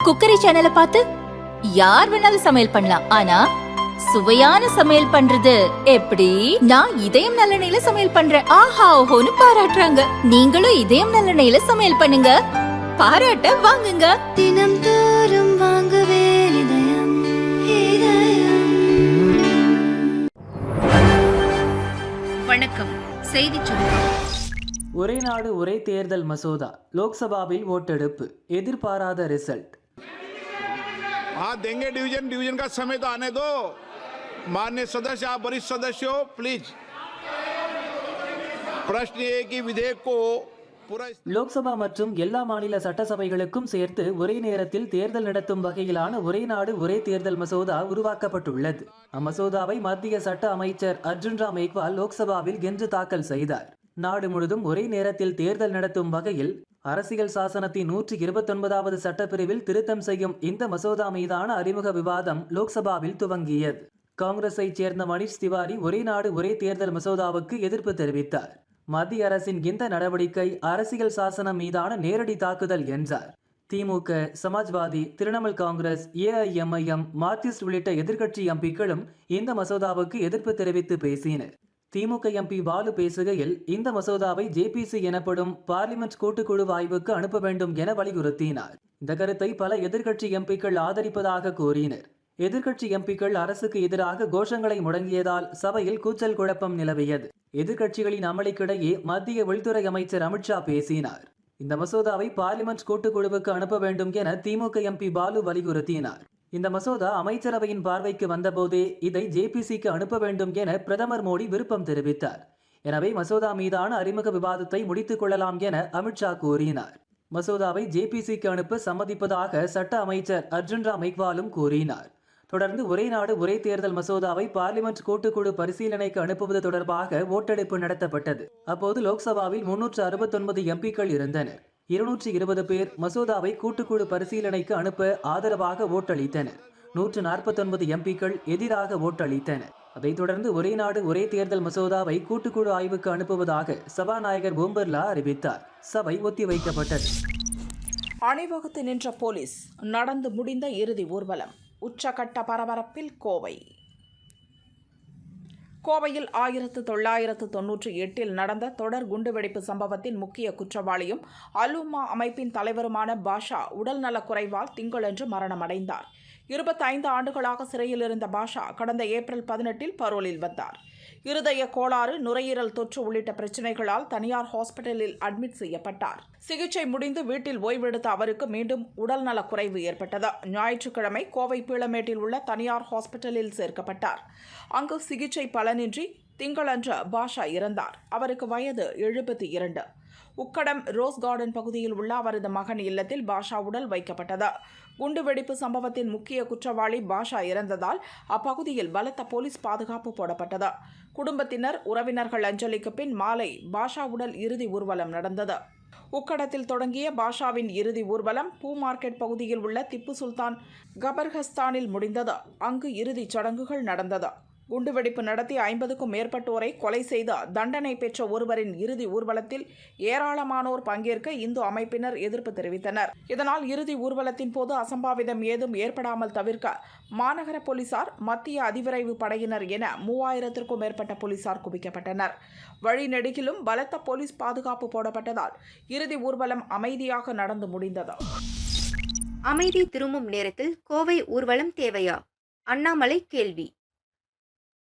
Cookery சேனலை பார்த்து யார் வேணாலும் சமையல் பண்ணலாம். ஆனா சுவையான சமையல் பண்றது எப்படி? நான் இதயம் நல்லெண்ணெயில சமையல் பண்றேன். ஆஹா ஓஹோன்னு பாராட்டுறாங்க. நீங்களும் இதயம் நல்லெண்ணெயில சமையல் பண்ணுங்க, பாராட்ட வாங்குங்க. தினம் தோறும் வாங்குவே இதயம் இதயம். வணக்கம். செய்தி சுருக்கம். ஒரே நாடு ஒரே தேர்தல் மசோதா லோக்சபாவில் ஓட்டெடுப்பு, எதிர்பாராத ரிசல்ட். हाँ देंगे डिवीजन का समय तो आने दो. माननीय सदस्य, आप वरिष्ठ सदस्य हो, प्लीज. प्रश्न ये है कि विधेयक को पूरा லோக்சபா மற்றும் எல்லா மாநில சட்டசபைகளுக்கும் சேர்த்து ஒரே நேரத்தில் தேர்தல் நடத்தும் வகையிலான ஒரே நாடு ஒரே தேர்தல் மசோதா உருவாக்கப்பட்டுள்ளது. அம்மசோதாவை மத்திய சட்ட அமைச்சர் அர்ஜுன் ராம் மேக்வால் லோக்சபாவில் இன்று தாக்கல் செய்தார். நாடு முழுதும் ஒரே நேரத்தில் தேர்தல் நடத்தும் வகையில் அரசியல் சாசனத்தின் 129வது சட்டப்பிரிவில் திருத்தம் செய்யும் இந்த மசோதா மீதான அறிமுக விவாதம் லோக்சபாவில் துவங்கியது. காங்கிரஸை சேர்ந்த மணிஷ் திவாரி ஒரே நாடு ஒரே தேர்தல் மசோதாவுக்கு எதிர்ப்பு தெரிவித்தார். மத்திய அரசின் இந்த நடவடிக்கை அரசியல் சாசனம் மீதான நேரடி தாக்குதல் என்றார். திமுக, சமாஜ்வாதி, திரிணாமுல் காங்கிரஸ், ஏஐஎம்ஐஎம், மார்க்சிஸ்ட் உள்ளிட்ட எதிர்க்கட்சி எம்பிக்களும் இந்த மசோதாவுக்கு எதிர்ப்பு தெரிவித்து பேசினர். திமுக எம்பி பாலு பேசுகையில் இந்த மசோதாவை ஜேபிசி எனப்படும் பார்லிமெண்ட் கூட்டுக்குழு ஆய்வுக்கு அனுப்ப வேண்டும் என வலியுறுத்தினார். இந்த கருத்தை பல எதிர்க்கட்சி எம்பிக்கள் ஆதரிப்பதாக கூறினர். எதிர்க்கட்சி எம்பிக்கள் அரசுக்கு எதிராக கோஷங்களை முடங்கியதால் சபையில் கூச்சல் குழப்பம் நிலவியது. எதிர்க்கட்சிகளின் அமளிக்கிடையே மத்திய உள்துறை அமைச்சர் அமித்ஷா பேசினார். இந்த மசோதாவை பார்லிமெண்ட் கூட்டுக்குழுவுக்கு அனுப்ப வேண்டும் என திமுக எம்பி பாலு வலியுறுத்தினார். இந்த மசோதா அமைச்சரவையின் பார்வைக்கு வந்தபோதே இதை ஜேபிசிக்கு அனுப்ப வேண்டும் என பிரதமர் மோடி விருப்பம் தெரிவித்தார். எனவே மசோதா மீதான அறிமுக விவாதத்தை முடித்துக் கொள்ளலாம் என அமித்ஷா கூறினார். மசோதாவை ஜேபிசிக்கு அனுப்ப சம்மதிப்பதாக சட்ட அமைச்சர் அர்ஜுன் ராம் மேக்வாலும் கூறினார். தொடர்ந்து ஒரே நாடு ஒரே தேர்தல் மசோதாவை பார்லிமெண்ட் கூட்டுக்குழு பரிசீலனைக்கு அனுப்புவது தொடர்பாக ஓட்டெடுப்பு நடத்தப்பட்டது. அப்போது லோக்சபாவில் 369 எம்பிக்கள் இருந்தனர். 220 பேர் மசோதாவை கூட்டுக்குழு பரிசீலனைக்கு அனுப்ப ஆதரவாக ஓட்டளித்தனர். 149 எம்பிக்கள் எதிராக ஓட்டளித்தனர். அதைத் தொடர்ந்து ஒரே நாடு ஒரே தேர்தல் மசோதாவை கூட்டுக்குழு ஆய்வுக்கு அனுப்புவதாக சபாநாயகர் ஓம் பிர்லா அறிவித்தார். சபை ஒத்திவைக்கப்பட்டது. அணிவகுத்து நின்ற போலீஸ், நடந்து முடிந்த இறுதி ஊர்வலம், உச்சகட்ட பரபரப்பில் கோவை. கோவையில் 1998 நடந்த தொடர் குண்டுவெடிப்பு சம்பவத்தின் முக்கிய குற்றவாளியும் அலுமா அமைப்பின் தலைவருமான பாஷா உடல்நலக் குறைவால் திங்களன்று மரணமடைந்தார். 25 ஆண்டுகளாக சிறையில் இருந்த பாஷா கடந்த ஏப்ரல் 18 பரோலில் வந்தார். இருதய கோளாறு, நுரையீரல் தொற்று உள்ளிட்ட பிரச்சினைகளால் தனியார் ஹாஸ்பிட்டலில் அட்மிட் செய்யப்பட்டார். சிகிச்சை முடிந்து வீட்டில் ஓய்வெடுத்த அவருக்கு மீண்டும் உடல்நலக் குறைவு ஏற்பட்டது. ஞாயிற்றுக்கிழமை கோவை பீளமேட்டில் உள்ள தனியார் ஹாஸ்பிட்டலில் சேர்க்கப்பட்டார். அங்கு சிகிச்சை பலனின்றி திங்களன்று பாஷா இறந்தார். அவருக்கு வயது 72. உக்கடம் ரோஸ் கார்டன் பகுதியில் உள்ள அவரது மகன் இல்லத்தில் பாஷா உடல் வைக்கப்பட்டது. குண்டுவெடிப்பு சம்பவத்தின் முக்கிய குற்றவாளி பாஷா இறந்ததால் அப்பகுதியில் பலத்த போலீஸ் பாதுகாப்பு போடப்பட்டது. குடும்பத்தினர், உறவினர்கள் அஞ்சலிக்கு பின் மாலை பாஷா உடல் இறுதி ஊர்வலம் நடந்தது. உக்கடத்தில் தொடங்கிய பாஷாவின் இறுதி ஊர்வலம் பூ மார்க்கெட் பகுதியில் உள்ள திப்பு சுல்தான் கபர்கஸ்தானில் முடிந்தது. அங்கு இறுதிச் சடங்குகள் நடந்தது. குண்டுவெடிப்பு நடத்தி 50க்கும் மேற்பட்டோரை கொலை செய்த தண்டனை பெற்ற ஒருவரின் இறுதி ஊர்வலத்தில் ஏராளமானோர் பங்கேற்க இந்து அமைப்பினர் எதிர்ப்பு தெரிவித்தனர். இதனால் இறுதி ஊர்வலத்தின் போது அசம்பாவிதம் ஏதும் ஏற்படாமல் தவிர்க்க மாநகர போலீசார், மத்திய அதிவிரைவு படையினர் என 3000க்கும் மேற்பட்ட போலீசார் குவிக்கப்பட்டனர். வழிநெடுகிலும் பலத்த போலீஸ் பாதுகாப்பு போடப்பட்டதால் இறுதி ஊர்வலம் அமைதியாக நடந்து முடிந்தது. அமைதி திரும்பும் நேரத்தில் கோவை ஊர்வலம் தேவையா? அண்ணாமலை கேள்வி.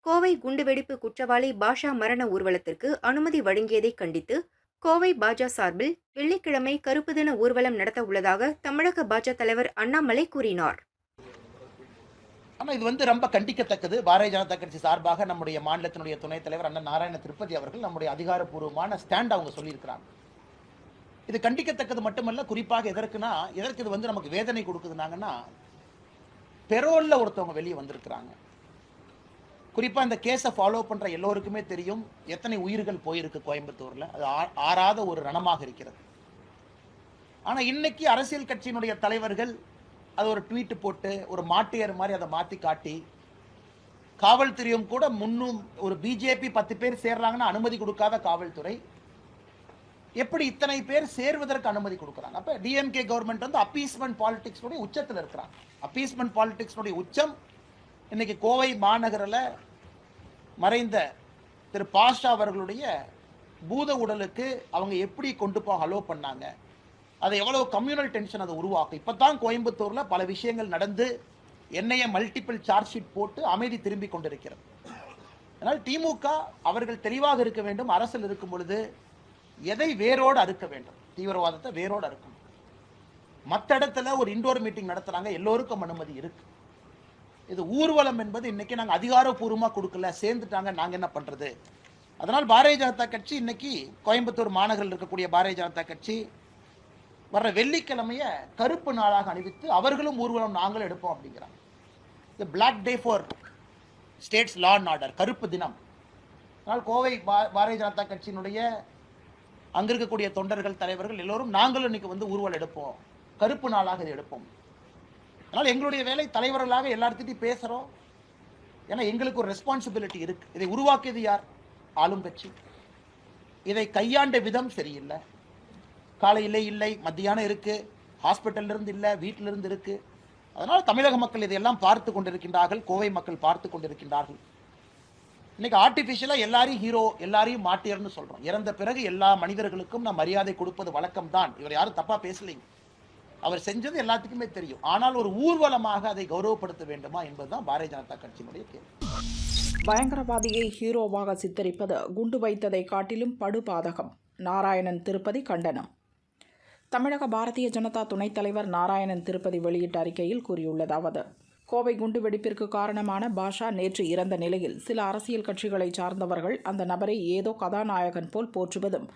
கோவை குண்டுவெடிப்பு குற்றவாளி பாஷா மரண ஊர்வலத்திற்கு அனுமதி வழங்கியதை கண்டித்து கோவை பாஜ சார்பில் வெள்ளிக்கிழமை கருப்பு தின ஊர்வலம் நடத்த உள்ளதாக தமிழக பாஜ தலைவர் அண்ணாமலை கூறினார். ஆனால் இது ரொம்ப கண்டிக்கத்தக்கது. பாரதிய ஜனதா கட்சி சார்பாக நம்முடைய மாநிலத்தினுடைய துணைத் தலைவர் அண்ணன் நாராயண திருப்பதி அவர்கள் நம்முடைய அதிகாரப்பூர்வமான ஸ்டாண்ட் அவங்க சொல்லியிருக்கிறாங்க. இது கண்டிக்கத்தக்கது மட்டுமல்ல, குறிப்பாக எதற்கு இது நமக்கு வேதனை கொடுக்குதுனாங்கன்னா, பெரோல்ல ஒருத்தவங்க வெளியே வந்திருக்கிறாங்க. குறிப்பாக இந்த கேஸை ஃபாலோ பண்ணுற எல்லோருக்குமே தெரியும் எத்தனை உயிர்கள் போயிருக்கு கோயம்புத்தூரில். அது ஆறாத ஒரு ரணமாக இருக்கிறது. ஆனால் இன்னைக்கு அரசியல் கட்சியினுடைய தலைவர்கள் அது ஒரு ட்வீட் போட்டு ஒரு மாட்டியர் மாதிரி அதை மாற்றி காட்டி, காவல்துறையும் கூட முன்னும் ஒரு பிஜேபி 10 பேர் சேர்றாங்கன்னா அனுமதி கொடுக்காத காவல்துறை எப்படி இத்தனை பேர் சேர்வதற்கு அனுமதி கொடுக்குறாங்க? அப்போ டிஎம்கே கவர்மெண்ட் வந்து அப்பீஸ்மெண்ட் பாலிடிக்ஸ்னுடைய உச்சத்தில் இருக்கிறாங்க. அப்பீஸ்மெண்ட் பாலிடிக்ஸ்னுடைய உச்சம் இன்னைக்கு கோவை மாநகரில் மறைந்த திரு பாஷா அவர்களுடைய பூத உடலுக்கு அவங்க எப்படி கொண்டு போக அலோ பண்ணாங்க, அதை எவ்வளவு கம்யூனல் டென்ஷன் அதை உருவாக்கும். இப்போ தான் கோயம்புத்தூரில் பல விஷயங்கள் நடந்து என்னைய மல்டிபிள் சார்ஜ் ஷீட் போட்டு அமைதி திரும்பி கொண்டிருக்கிறது. அதனால் திமுக அவர்கள் தெளிவாக இருக்க வேண்டும். அரசில் இருக்கும் பொழுது எதை வேரோடு அறுக்க வேண்டும், தீவிரவாதத்தை வேரோடு அறுக்கணும். மற்ற இடத்துல ஒரு இண்டோர் மீட்டிங் நடத்துறாங்க, எல்லோருக்கும் அனுமதி இருக்கு. இது ஊர்வலம் என்பது இன்னைக்கு நாங்கள் அதிகாரப்பூர்வமாக கொடுக்கல, சேர்ந்துட்டாங்க, நாங்கள் என்ன பண்றது? அதனால் பாரதிய ஜனதா கட்சி இன்னைக்கு கோயம்புத்தூர் மாநகரில் இருக்கக்கூடிய பாரதிய ஜனதா கட்சி வர்ற வெள்ளிக்கிழமைய கருப்பு நாளாக அணிவித்து அவர்களும் ஊர்வலம் நாங்களும் எடுப்போம் அப்படிங்கிறாங்க. இது black day for states law and order, கருப்பு தினம். அதனால் கோவை பாரதிய ஜனதா கட்சியினுடைய அங்க இருக்கக்கூடிய தொண்டர்கள், தலைவர்கள் எல்லோரும் நாங்களும் இன்னைக்கு வந்து ஊர்வலம் எடுப்போம், கருப்பு நாளாக இதை எடுப்போம். அதனால் எங்களுடைய வேலை தலைவர்களாக எல்லார்த்திட்டையும் பேசுகிறோம். ஏன்னா எங்களுக்கு ஒரு ரெஸ்பான்சிபிலிட்டி இருக்கு. இதை உருவாக்கியது யார்? ஆளும் கட்சி. இதை கையாண்ட விதம் சரியில்லை. காலையில் இல்லை, மத்தியானம் இருக்கு, ஹாஸ்பிட்டல்ல இருந்து இல்லை, வீட்டிலிருந்து இருக்கு. அதனால் தமிழக மக்கள் இதையெல்லாம் பார்த்து கொண்டிருக்கின்றார்கள், கோவை மக்கள் பார்த்து கொண்டிருக்கின்றார்கள். இன்னைக்கு ஆர்டிஃபிஷியலாக எல்லாரையும் ஹீரோ, எல்லாரையும் மாட்டியர்னு சொல்கிறோம். இறந்த பிறகு எல்லா மனிதர்களுக்கும் நான் மரியாதை கொடுப்பது வழக்கம் தான். இவர் யாரும் தப்பாக பேசலைங்க, அவர் செஞ்சது எல்லாத்துக்குமே தெரியும். ஆனால் ஒரு ஊர்வலமாக அதை கௌரவப்படுத்த வேண்டுமா என்பதுதான் பாரதிய ஜனதா கட்சியினுடைய கேள்வி. பயங்கரவாதியை ஹீரோவாக சித்தரிப்பது குண்டு வைத்ததை காட்டிலும் படுபாதகம். நாராயணன் திருப்பதி கண்டனம். தமிழக பாரதிய ஜனதா துணைத் தலைவர் நாராயணன் திருப்பதி வெளியிட்ட அறிக்கையில் கூறியுள்ளதாவது: கோவை குண்டுவெடிப்பிற்கு காரணமான பாஷா நேற்று இறந்த நிலையில் சில அரசியல் கட்சிகளை சார்ந்தவர்கள் அந்த நபரை ஏதோ கதாநாயகன் போல் போற்றுவதும்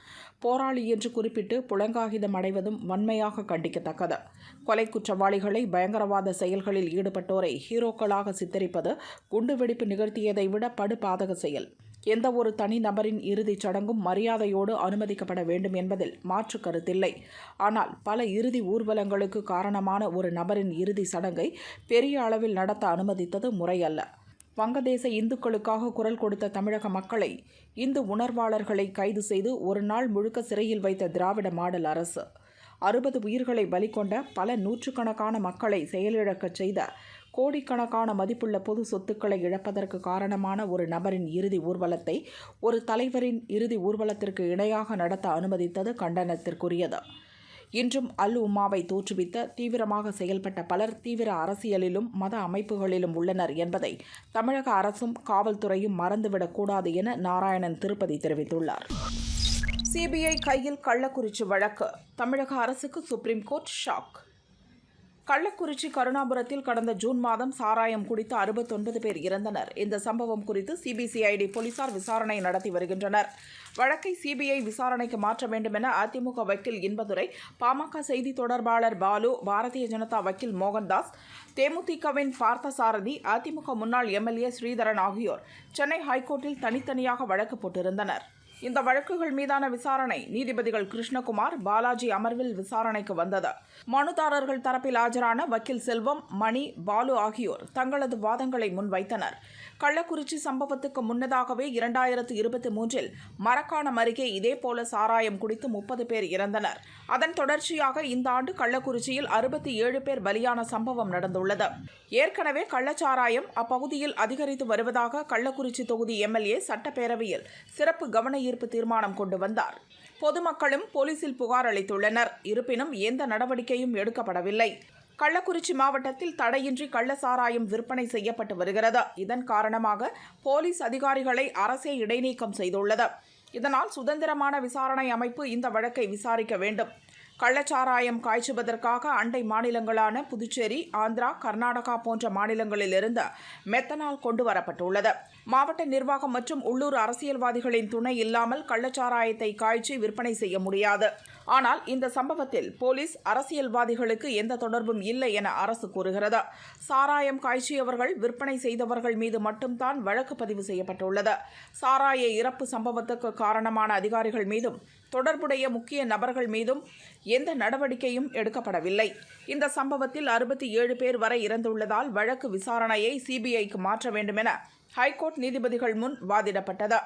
போராளி என்று குறிப்பிட்டு புலங்காகிதம் அடைவதும் வன்மையாக கண்டிக்கத்தக்கது. கொலை குற்றவாளிகளை, பயங்கரவாத செயல்களில் ஈடுபட்டோரை ஹீரோக்களாக சித்தரிப்பது குண்டுவெடிப்பு நிகழ்த்தியதை விட படுபாதக செயல். எந்த ஒரு தனி நபரின் இறுதிச் சடங்கும் மரியாதையோடு அனுமதிக்கப்பட வேண்டும் என்பதில் மாற்று கருத்தில்லை. ஆனால் பல இறுதி ஊர்வலங்களுக்கு காரணமான ஒரு நபரின் இறுதி சடங்கை பெரிய அளவில் நடத்த அனுமதித்தது முறையல்ல. வங்கதேச இந்துக்களுக்காக குரல் கொடுத்த தமிழக மக்களை, இந்து உணர்வாளர்களை கைது செய்து ஒரு நாள் முழுக்க சிறையில் வைத்த திராவிட மாடல் அரசு, 60 உயிர்களை பலி கொண்ட பல நூற்றுக்கணக்கான மக்களை செயலிழக்கச் செய்த, கோடிக்கணக்கான மதிப்புள்ள பொது சொத்துக்களை இழப்பதற்கு காரணமான ஒரு நபரின் இறுதி ஊர்வலத்தை ஒரு தலைவரின் இறுதி ஊர்வலத்திற்கு இணையாக நடத்த அனுமதித்தது கண்டனத்திற்குரியது. இன்றும் அல் உம்மாவை தோற்றுவித்த, தீவிரமாக செயல்பட்ட பலர் தீவிர அரசியலிலும் மத அமைப்புகளிலும் உள்ளனர் என்பதை தமிழக அரசும் காவல்துறையும் மறந்துவிடக்கூடாது என நாராயணன் திருப்பதி தெரிவித்துள்ளார். சிபிஐ கையில் கள்ளக்குறிச்சி வழக்கு. தமிழக அரசுக்கு சுப்ரீம் கோர்ட் ஷாக். கள்ளக்குறிச்சி கருணாபுரத்தில் கடந்த ஜூன் மாதம் சாராயம் குடித்த 69 பேர் இறந்தனர். இந்த சம்பவம் குறித்து சிபிசிஐடி போலீசார் விசாரணை நடத்தி வருகின்றனர். வழக்கை சிபிஐ விசாரணைக்கு மாற்ற வேண்டும் என அதிமுக வக்கீல் இன்பதுரை, பாமக செய்தி தொடர்பாளர் பாலு, பாரதிய ஜனதா வக்கீல் மோகன்தாஸ், தேமுதிகவின் பார்த்தசாரதி, அதிமுக முன்னாள் எம்எல்ஏ ஸ்ரீதரன் ஆகியோர் சென்னை ஹைகோர்ட்டில் தனித்தனியாக வழக்கு போட்டிருந்தனர். இந்த வழக்குகள் மீதான விசாரணை நீதிபதிகள் கிருஷ்ணகுமார், பாலாஜி அமர்வில் விசாரணைக்கு வந்தது. மனுதாரர்கள் தரப்பில் ஆஜரான வக்கீல் செல்வம், மணி, பாலு ஆகியோர் தங்களது வாதங்களை முன்வைத்தனர். கள்ளக்குறிச்சி சம்பவத்துக்கு முன்னதாகவே 2023 மரக்காணம் அருகே இதேபோல சாராயம் குடித்து 30 பேர் இறந்தனர். அதன் தொடர்ச்சியாக இந்த ஆண்டு கள்ளக்குறிச்சியில் 67 பேர் பலியான சம்பவம் நடந்துள்ளது. ஏற்கனவே கள்ளச்சாராயம் அப்பகுதியில் அதிகரித்து வருவதாக கள்ளக்குறிச்சி தொகுதி எம்எல்ஏ சட்டப்பேரவையில் சிறப்பு கவன ஈர்ப்பு தீர்மானம் கொண்டு வந்தார். பொதுமக்களும் போலீசில் புகார் அளித்துள்ளனர். இருப்பினும் எந்த நடவடிக்கையும் எடுக்கப்படவில்லை. கள்ளக்குறிச்சி மாவட்டத்தில் தடையின்றி கள்ளச்சாராயம் விற்பனை செய்யப்பட்டு வருகிறது. இதன் காரணமாக போலீஸ் அதிகாரிகளை அரசே இடைநீக்கம் செய்துள்ளது. இதனால் சுதந்திரமான விசாரணை அமைப்பு இந்த வழக்கை விசாரிக்க வேண்டும். கள்ளச்சாராயம் காய்ச்சுவதற்காக அண்டை மாநிலங்களான புதுச்சேரி, ஆந்திரா, கர்நாடகா போன்ற மாநிலங்களிலிருந்து மெத்தனால் கொண்டு வரப்பட்டுள்ளது. மாவட்ட நிர்வாகம் மற்றும் உள்ளூர் அரசியல்வாதிகளின் துணை இல்லாமல் கள்ளச்சாராயத்தை காய்ச்சி விற்பனை செய்ய முடியாது. ஆனால் இந்த சம்பவத்தில் போலீஸ், அரசியல்வாதிகளுக்கு எந்த தொடர்பும் இல்லை என அரசு கூறுகிறது. சாராயம் காய்ச்சியவர்கள், விற்பனை செய்தவர்கள் மீது மட்டும்தான் வழக்கு பதிவு செய்யப்பட்டுள்ளது. சாராய இறப்பு சம்பவத்துக்கு காரணமான அதிகாரிகள் மீதும் தொடர்புடைய முக்கிய நபர்கள் மீதும் எந்த நடவடிக்கையும் எடுக்கப்படவில்லை. இந்த சம்பவத்தில் 67 பேர் வரை இறந்துள்ளதால் வழக்கு விசாரணையை சிபிஐக்கு மாற்ற வேண்டும் என ஹைகோர்ட் நீதிபதிகள் முன் வாதிடப்பட்டது.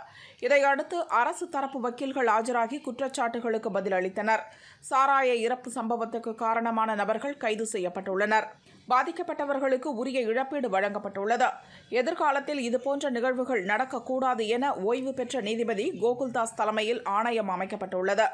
இதையடுத்து அரசு தரப்பு வக்கீல்கள் ஆஜராகி குற்றச்சாட்டுகளுக்கு பதிலளித்தனர். சாராய இறப்பு சம்பவத்துக்கு காரணமான நபர்கள் கைது செய்யப்பட்டுள்ளனர். பாதிக்கப்பட்டவர்களுக்கு உரிய இழப்பீடு வழங்கப்பட்டுள்ளது. எதிர்காலத்தில் இதுபோன்ற நிகழ்வுகள் நடக்கக்கூடாது என ஓய்வு பெற்ற நீதிபதி கோகுல்தாஸ் தலைமையில் ஆணையம் அமைக்கப்பட்டுள்ளது.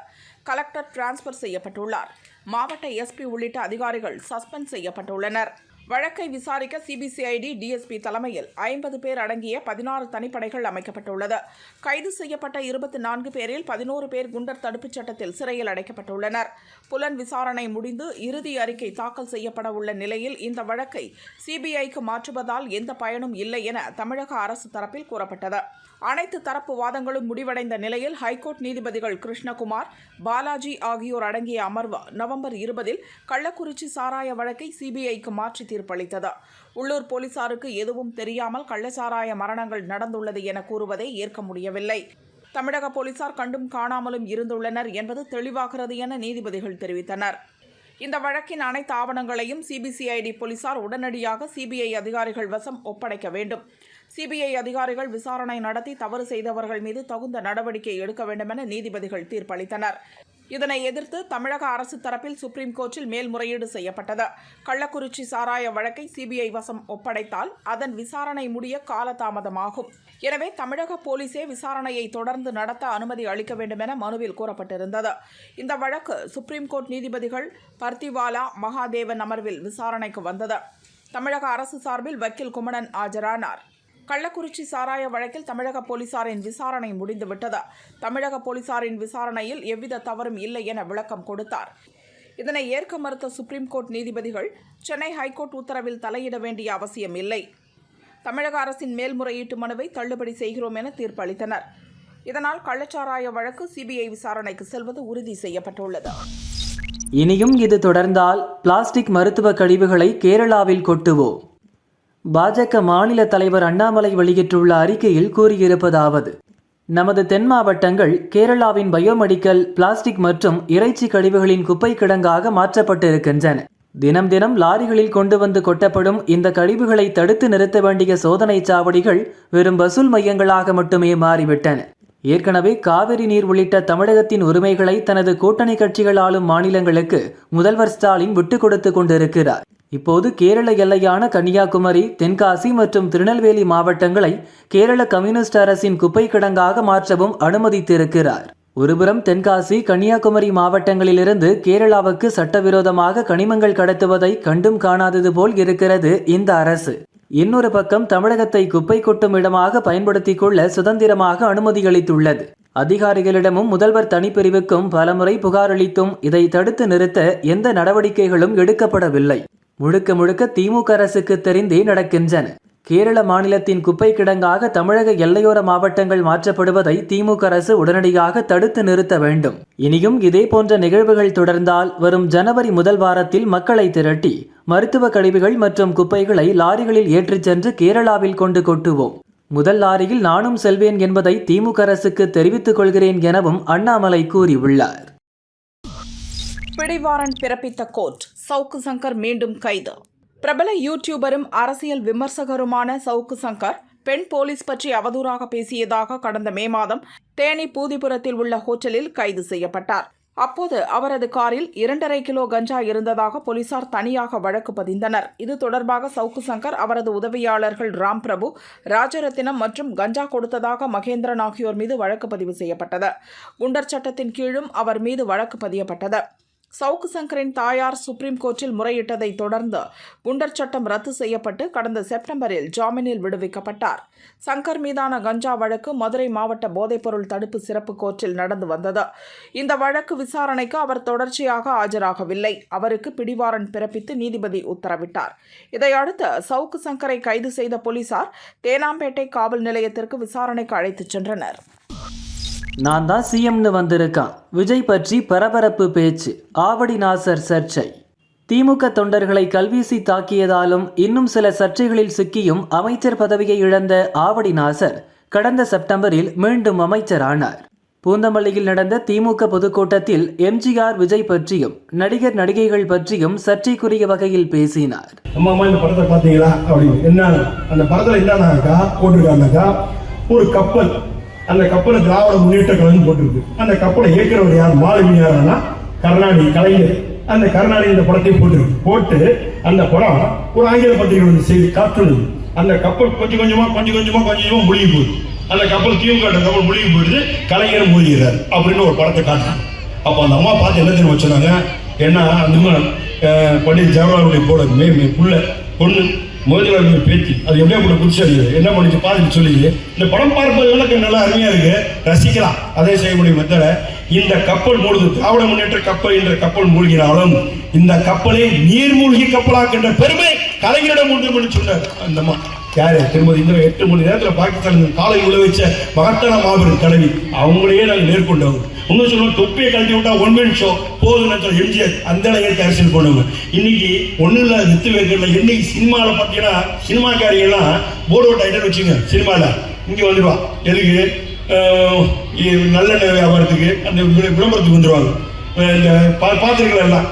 கலெக்டர் டிரான்ஸ்பர் செய்யப்பட்டுள்ளார். மாவட்ட எஸ்பி உள்ளிட்ட அதிகாரிகள் சஸ்பெண்ட் செய்யப்பட்டுள்ளனர். வழக்கை விசாரிக்க சிபிசிஐடி டிஎஸ்பி தலைமையில் 50 பேர் அடங்கிய 16 தனிப்படைகள் அமைக்கப்பட்டுள்ளது. கைது செய்யப்பட்ட 24 பேரில் 11 பேர் குண்டர் தடுப்புச் சட்டத்தில் சிறையில் அடைக்கப்பட்டுள்ளனர். புலன் விசாரணை முடிந்து இறுதி அறிக்கை தாக்கல் செய்யப்பட உள்ள நிலையில் இந்த வழக்கை சிபிஐக்கு மாற்றுவதால் எந்த பயனும் இல்லை என தமிழக அரசு தரப்பில் கூறப்பட்டது. அனைத்து தரப்பு வாதங்களும் முடிவடைந்த நிலையில் ஹைகோர்ட் நீதிபதிகள் கிருஷ்ணகுமார், பாலாஜி ஆகியோர் அடங்கிய அமர்வு நவம்பர் 20 கள்ளக்குறிச்சி சாராய வழக்கை சிபிஐக்கு மாற்றி தீர்ப்பளித்தது. உள்ளூர் போலீசாருக்கு எதுவும் தெரியாமல் கள்ளச்சாராய மரணங்கள் நடந்துள்ளது என கூறுவதை ஏற்க முடியவில்லை. தமிழக போலீசார் கண்டும் காணாமலும் இருந்துள்ளனர் என்பது தெளிவாகிறது என நீதிபதிகள் தெரிவித்தனர். இந்த வழக்கின் அனைத்து ஆவணங்களையும் சிபிசிஐடி போலீசார் உடனடியாக சிபிஐ அதிகாரிகள் வசம் ஒப்படைக்க வேண்டும். சிபிஐ அதிகாரிகள் விசாரணை நடத்தி தவறு செய்தவர்கள் மீது தகுந்த நடவடிக்கை எடுக்க வேண்டும் என நீதிபதிகள் தீர்ப்பளித்தனர். இதனை எதிர்த்து தமிழக அரசு தரப்பில் சுப்ரீம் கோர்ட்டில் மேல்முறையீடு செய்யப்பட்டது. கள்ளக்குறிச்சி சாராய வழக்கை சிபிஐ வசம் ஒப்படைத்தால் அதன் விசாரணை முடிய காலதாமதமாகும். எனவே தமிழக போலீசே விசாரணையை தொடர்ந்து நடத்த அனுமதி அளிக்க வேண்டும் என மனுவில் கூறப்பட்டிருந்தது. இந்த வழக்கு சுப்ரீம் கோர்ட் நீதிபதிகள் பர்திவாலா, மகாதேவன் அமர்வில் விசாரணைக்கு வந்தது. தமிழக அரசு சார்பில் வக்கீல் குமணன் ஆஜரானார். கள்ளக்குறிச்சி சாராய வழக்கில் தமிழக போலீசாரின் விசாரணை முடிந்துவிட்டது. தமிழக போலீசாரின் விசாரணையில் எவ்வித தவறும் இல்லை என விளக்கம் கொடுத்தார். இதனை ஏற்க மறுத்த சுப்ரீம் கோர்ட் நீதிபதிகள் சென்னை ஹைகோர்ட் உத்தரவில் தலையிட வேண்டிய அவசியம் இல்லை, தமிழக அரசின் மேல்முறையீட்டு மனுவை தள்ளுபடி செய்கிறோம் என தீர்ப்பளித்தனர். இதனால் கள்ளச்சாராய வழக்கு சிபிஐ விசாரணைக்கு செல்வது உறுதி செய்யப்பட்டுள்ளது. இனியும் இது தொடர்ந்தால் பிளாஸ்டிக் மருத்துவ கழிவுகளை கேரளாவில் கொட்டுவோம். பாஜக மாநில தலைவர் அண்ணாமலை வெளியிட்டுள்ள அறிக்கையில் கூறியிருப்பதாவது: நமது தென் மாவட்டங்கள் கேரளாவின் பயோமெடிக்கல், பிளாஸ்டிக் மற்றும் இறைச்சி கழிவுகளின் குப்பை கிடங்காக மாற்றப்பட்டிருக்கின்றன. தினம் தினம் லாரிகளில் கொண்டு வந்து கொட்டப்படும் இந்த கழிவுகளை தடுத்து நிறுத்த வேண்டிய சோதனை சாவடிகள் வெறும் வசூல் மையங்களாக மட்டுமே மாறிவிட்டன. ஏற்கனவே காவிரி நீர் உள்ளிட்ட தமிழகத்தின் உரிமைகளை தனது கூட்டணி கட்சிகள் ஆளும் மாநிலங்களுக்கு முதல்வர் ஸ்டாலின் விட்டுக் கொடுத்து கொண்டிருக்கிறார். இப்போது கேரள எல்லையான கன்னியாகுமரி, தென்காசி மற்றும் திருநெல்வேலி மாவட்டங்களை கேரள கம்யூனிஸ்ட் அரசின் குப்பை கிடங்காக மாற்றவும் அனுமதித்திருக்கிறார். ஒருபுறம் தென்காசி, கன்னியாகுமரி மாவட்டங்களிலிருந்து கேரளாவுக்கு சட்டவிரோதமாக கனிமங்கள் கடத்துவதை கண்டும் காணாதது போல் இருக்கிறது இந்த அரசு. இன்னொரு பக்கம் தமிழகத்தை குப்பை கொட்டும் இடமாக பயன்படுத்திக் கொள்ள சுதந்திரமாக அனுமதியளித்துள்ளது. அதிகாரிகளிடமும் முதல்வர் தனிப்பிரிவுக்கும் பலமுறை புகார் அளித்தும் இதை தடுத்து நிறுத்த எந்த நடவடிக்கைகளும் எடுக்கப்படவில்லை. முழுக்க முழுக்க திமுக அரசுக்கு தெரிந்தே நடக்கின்றன. கேரள மாநிலத்தின் குப்பை கிடங்காக தமிழக எல்லையோர மாவட்டங்கள் மாற்றப்படுவதை திமுக அரசு உடனடியாக தடுத்து நிறுத்த வேண்டும். இனியும் இதே போன்ற நிகழ்வுகள் தொடர்ந்தால் வரும் ஜனவரி முதல் வாரத்தில் மக்களை திரட்டி மருத்துவ கழிவுகள் மற்றும் குப்பைகளை லாரிகளில் ஏற்றிச் சென்று கேரளாவில் கொண்டு கொட்டுவோம். முதல் லாரியில் நானும் செல்வேன் என்பதை திமுக அரசுக்கு தெரிவித்துக் கொள்கிறேன் எனவும் அண்ணாமலை கூறியுள்ளார். பிடிவாரண்ட் பிறப்பித்த கோர்ட், சவுக்கு சங்கர் மீண்டும் கைது. பிரபல யூடியூபரும் அரசியல் விமர்சகருமான சவுக்கு சங்கர் பெண் போலீஸ் பற்றி அவதூறாக பேசியதாக கடந்த மே மாதம் தேனி பூதிபுரத்தில் உள்ள ஹோட்டலில் கைது செய்யப்பட்டார். அப்போது அவரது காரில் 2.5 கிலோ கஞ்சா இருந்ததாக போலீசார் தனியாக வழக்கு பதிந்தனர். இது தொடர்பாக சவுக்கு சங்கர், அவரது உதவியாளர்கள் ராம் பிரபு, ராஜரத்தினம் மற்றும் கஞ்சா கொடுத்ததாக மகேந்திரன் ஆகியோர் மீது வழக்கு பதிவு செய்யப்பட்டது. குண்டர் சட்டத்தின் கீழும் அவர் மீது வழக்கு பதியப்பட்டது. சவுக்கு சங்கரின் தாயார் சுப்ரீம் கோர்ட்டில் முறையிட்டதை தொடர்ந்து குண்டர் சட்டம் ரத்து செய்யப்பட்டு கடந்த செப்டம்பரில் ஜாமீனில் விடுவிக்கப்பட்டார். சங்கர் மீதான கஞ்சா வழக்கு மதுரை மாவட்ட போதைப்பொருள் தடுப்பு சிறப்பு கோர்ட்டில் நடந்து வந்தது. இந்த வழக்கு விசாரணைக்கு அவர் தொடர்ச்சியாக ஆஜராகவில்லை. அவருக்கு பிடிவாரண்ட் பிறப்பித்து நீதிபதி உத்தரவிட்டார். இதையடுத்து சவுக்கு சங்கரை கைது செய்த போலீசார் தேனாம்பேட்டை காவல் நிலையத்திற்கு விசாரணைக்கு அழைத்துச் சென்றனர். நான் தான் சிஎம்னு வந்திருக்கான். விஜய் பற்றி பரபரப்பு பேச்சு, ஆவடி நாசர் சர்ச்சை. திமுக தொண்டர்களை கல்வீசி தாக்கியதாலும் இன்னும் சில சர்ச்சைகளில் சிக்கியும் அமைச்சர் பதவியை இழந்த ஆவடி நாசர் கடந்த செப்டம்பரில் மீண்டும் அமைச்சரானார். பூந்தமல்லியில் நடந்த திமுக பொதுக்கூட்டத்தில் எம்ஜிஆர், விஜய் பற்றியும் நடிகர் நடிகைகள் பற்றியும் சர்ச்சைக்குரிய வகையில் பேசினார். அம்மா இந்த படத்தை பார்த்தீங்களா அப்படின்னு. என்ன அந்த படத்துல என்னன்னாக்கா போட்டிருக்காங்கக்கா, ஒரு கப்பல், அந்த கப்பலை திராவிட முன்னேற்ற கழகம் போட்டிருக்கு. அந்த கப்பலை இயக்குறவர் யார்? மாலுமியாரானா கருணாநிதி, கலைஞர். அந்த கருணாநிதி இந்த படத்தை போட்டு அந்த படம் ஒரு ஆங்கில பத்திரிகை செய்தி காற்றுள்ளது. அந்த கப்பல் கொஞ்சம் கொஞ்சமா மூழ்கி போகுது. அந்த கப்பல் திமுக கப்பல் மூழ்கி போயிடுது, கலைஞர் மூழ்கிறார் அப்படின்னு ஒரு படத்தை காட்டுறாங்க. அப்போ அந்த அம்மா பார்த்து என்ன தெரியுமா சொன்னாங்க? ஏன்னா அந்த பண்டிட் ஜவஹர்லாலுடைய புள்ள பொண்ணு மோதிலாலுடைய பேத்தி, அது எப்படியா கூட புதுசாக என்ன பண்ணிச்சு பார்த்துட்டு சொல்லி, இந்த படம் பார்ப்பது நல்லா அருமையா இருக்கு, ரசிக்கலாம், அதே செய்ய முடியும். மெத்தட இந்த கப்பல் மூழ்கு, திராவிட முன்னேற்ற கப்பல் என்ற கப்பல் மூழ்கினாலும் இந்த கப்பலை நீர்மூழ்கி கப்பலாக்கின்ற பெருமை கலைஞரிடம் உண்டு என்று சொன்னார் அந்த அம்மா. யாரு? திருமதி இந்த 8 மணி நேரத்தில் பாகிஸ்தான் காலை உள்ள வச்ச மகத்தான மாபெரும் தலைவி, அவங்களையே நாங்கள் மேற்கொண்டவங்க. இன்னும் சொல்லுவோம், தொப்பியை கழட்டி விட்டா 1 man ஷோ போதும் எம்ஜிஆர் அந்த அளவுக்கு அரசியல் போனவங்க. இன்னைக்கு ஒன்றும் இல்லை, வித்து வைக்கிறதுல. இன்னைக்கு சினிமாவில் பார்த்தீங்கன்னா சினிமாக்காரிகள்லாம் போர்டு ஓட்ட ஐட்டம் வச்சுங்க, சினிமாவில் இங்கே வந்துடுவா. எதுக்கு? நல்லெண்ணெய் வியாபாரத்துக்கு, அந்த விளம்பரத்துக்கு வந்துடுவாங்க. இந்த பாத்திரங்கள் எல்லாம்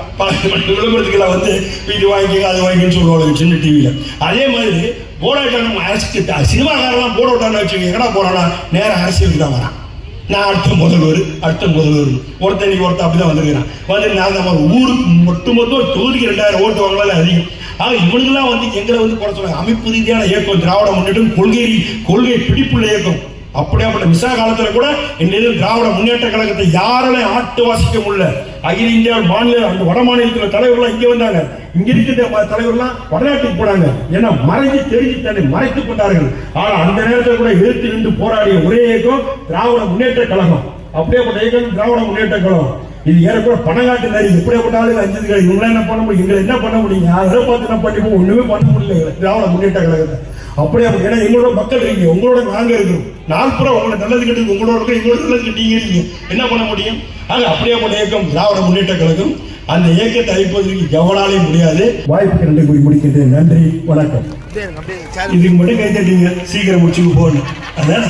விளம்பரத்துக்கெல்லாம் வந்து இது வாங்கிக்க அது வாங்கின்னு சொல்லுவாங்க சின்ன டிவியில். அதே மாதிரி போராட்டம் அரசு சினிமாக்காரெல்லாம் போட விட்டான்னு வச்சுக்கோங்க, எங்கடா போறானா நேரம் அரசியலுக்கு தான் வரான். நான் அடுத்த முதல்வர் ஒருத்தன் அப்படிதான் வந்துருக்கிறான். வந்து நான் நம்ம ஊருக்கு மொத்தம் தொகுதிக்கு 2000 ஓட்டு வாங்கலாம் அதிகம். ஆக இவனுங்கெல்லாம் வந்து எங்களை வந்து குறை சொல்லுவாங்க. அமைப்பு ரீதியான இயக்கம் திராவிட முன்னேற்றம், கொள்கை பிடிப்புள்ள இயக்கம். அப்படியாப்பட்ட மிசா காலத்துல கூட இந்த திராவிட முன்னேற்ற கழகத்தை யாராலையும் ஆட்டு வாசிக்க முடியல. அகில இந்தியா மாநில அந்த வட மாநிலத்தில் தலைவர்கள்லாம் இங்க வந்தாங்க, இங்க இருக்கிற தலைவர்கள்லாம் வடநாட்டுக்கு போனாங்க. ஏன்னா தெரிஞ்சு தன்னை மறைத்துக் கொண்டார்கள். ஆனா அந்த நேரத்தில் கூட எதிர்த்து நின்று போராடிய ஒரே இயக்கம் திராவிட முன்னேற்ற கழகம். அப்படியேப்பட்ட இயக்கம் திராவிட முன்னேற்ற கழகம். இது ஏறக்கூட பணங்காட்டு நிறைய எப்படியாப்பட்ட ஆளுங்க அஞ்சதுகள் இவங்க என்ன பண்ண முடியும்? எங்களை என்ன பண்ண முடியும்? யாரை பார்த்து நம்ம பண்ணிப்போம், ஒண்ணுமே பண்ண முடியல திராவிட முன்னேற்ற கழகத்தை. அப்படியே ஏன்னா எங்களோட மக்கள் இருக்கீங்க, உங்களோட நாங்க இருக்கிறோம். நாள்புறம் உங்களை நல்லது கிட்ட உங்களோட இருக்க, எங்களோட நல்லது கிட்டீங்க இருக்கீங்க, என்ன பண்ண முடியும்? ஆக அப்படியேப்பட்ட இயக்கம் திராவிட முன்னேற்ற கழகம். அந்த இயக்கத்தை அழிப்பதற்கு எவனாலே முடியாது. வாய்ப்புக்கு நன்றி கூறி முடிக்கின்றேன். நன்றி, வணக்கம். இதுக்கு மட்டும் கை தட்டிங்க, சீக்கிரம் முடிச்சுக்கு போகணும். அதான்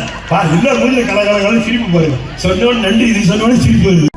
எல்லா ஊர்ல கலகலகாலம் சிரிப்பு பாருங்க. சொன்னோன்னு நன்றி, இது சொன்னோன்னு சிரிப்பு வருது.